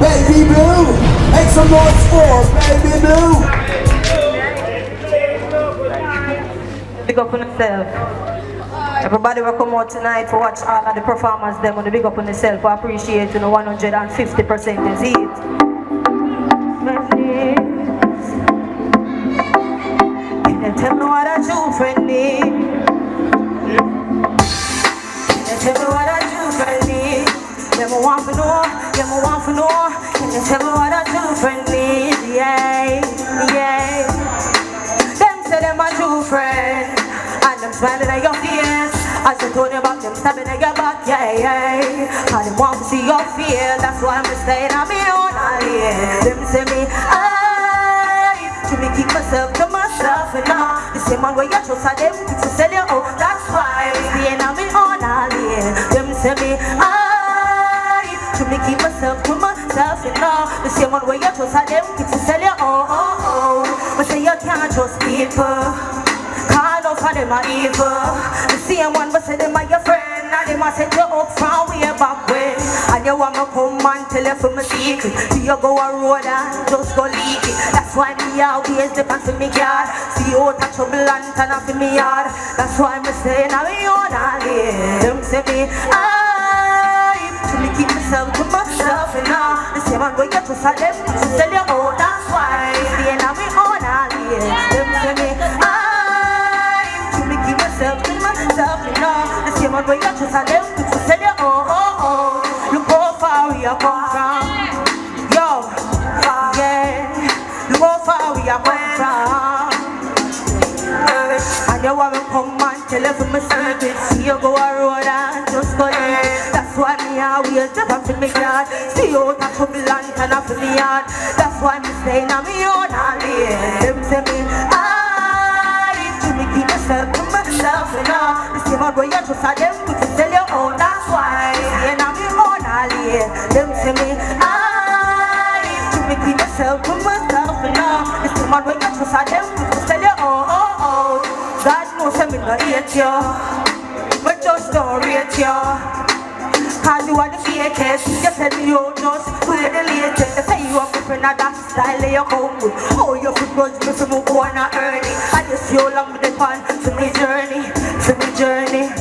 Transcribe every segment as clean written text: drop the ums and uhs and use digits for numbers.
Baby Blue. Make some noise for Baby Blue. Big up on yourself. Everybody will come out tonight to watch all of the performers. Them on the big up on yourself. I appreciate 150% is it. Can you tell me what I do, friendly? Can you tell me what I do, friendly? Yeah, me want to know. Yeah, me want to know. Can you tell me what I do, friendly? Yeah, yeah. Them say them my true friend. And them smiling at your face as I told you about them stabbing at your back, yeah, yeah. And them want to see your fear. That's why I'm staying on me own, yeah. Them say me, to me keep myself to myself. And now, the same man where you trust are them to sell you out. That's why I'm staying on me own, yeah. Them say me, to me keep myself to myself. And now, the same one where you trust are them to sell you out. But say you can't trust people. Call out for them are evil. The same one but say them are your friend. And them a set you up from way back when. And you want me come and tell you from my secret. Do you go a road and just go leak it. That's why me always depend for me yard. See you touch trouble and turn off in me yard. That's why me say now me own and them say me to me keep myself to myself. And now the same one where you trust are them to sell you out. That's why me say now me own and them say me to myself, you know. The same one where you trust are them to sell you, Look how far we have come from. Yo, yeah. Look how far we have come from. And you want me come and tell you for my secret. See you go a road and just go there. That's why me always step up in me yard. See you touch trouble and turn off in me yard. That's why me staying on me own and them say me, keep myself to myself, you know. The same one where you trust are them to sell your own. That's why you know me own alien. Them say me, to me keep myself to myself, you know. The same one where you trust are them to sell your own. God knows me not hate you, but just don't rate you. Cause you are the fakest. You tell me you just play the latest. They say you have a friend of that style you come with. Oh, you could grudge me for me going to earn it. I just see you along with the fun to me journey, to me journey.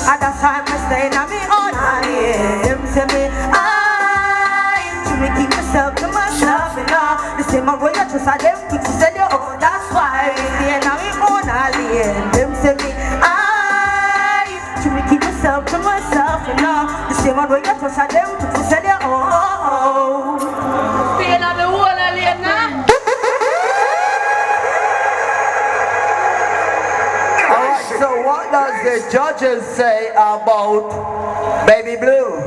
At that time I stay on me own. Them say me, to me keep myself to myself, you know. The same man where you trust are them to sell you out. That's why I stay on me own. Them say me, to me keep myself to myself, you know. The same one where you trust are them to sell you out. Stay on the wall alien now. Alright, so what does the judges say about Baby Blue?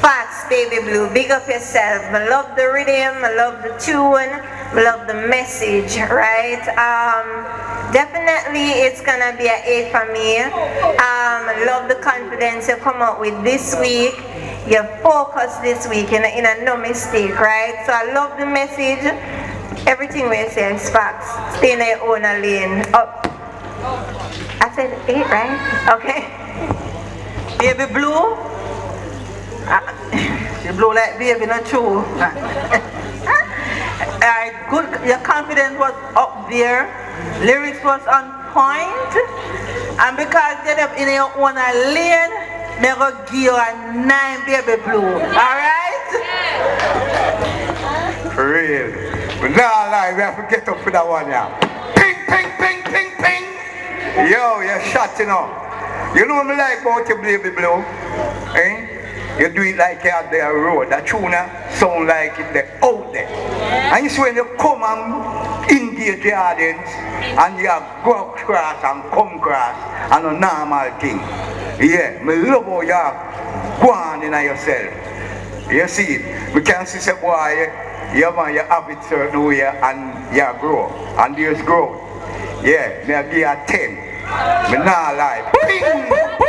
Facts, Baby Blue. Big up yourself. I love the rhythm, I love the tune, I love the message, right? Definitely it's gonna be an 8 for me. I love the confidence you come out with this week. You focus this week in a no mistake, right? So I love the message. Everything we say is facts. Stay in your own lane. Oh, I said 8, right? Okay. Baby Blue. You blow like baby, not true. Alright, good. Your confidence was up there. Lyrics was on point. And because you're in your own lane, they're going to give you a 9, Baby Blue. Alright? For real. But now, like, we have to get up for that one now. Ping, ping, ping, ping, ping. Yo, you're shot, you know. You know what I like about your Baby Blue? Eh? You do it like you're out there road. That tune sound like it's out there. And you see when you come and engage the audience and you go across and come across and a normal thing. Yeah, I love how you go on in yourself. You see it? We can see say boy, you have it certain way and you grow. And there's growth. Yeah, me give you a 10. Me not lie. Ping!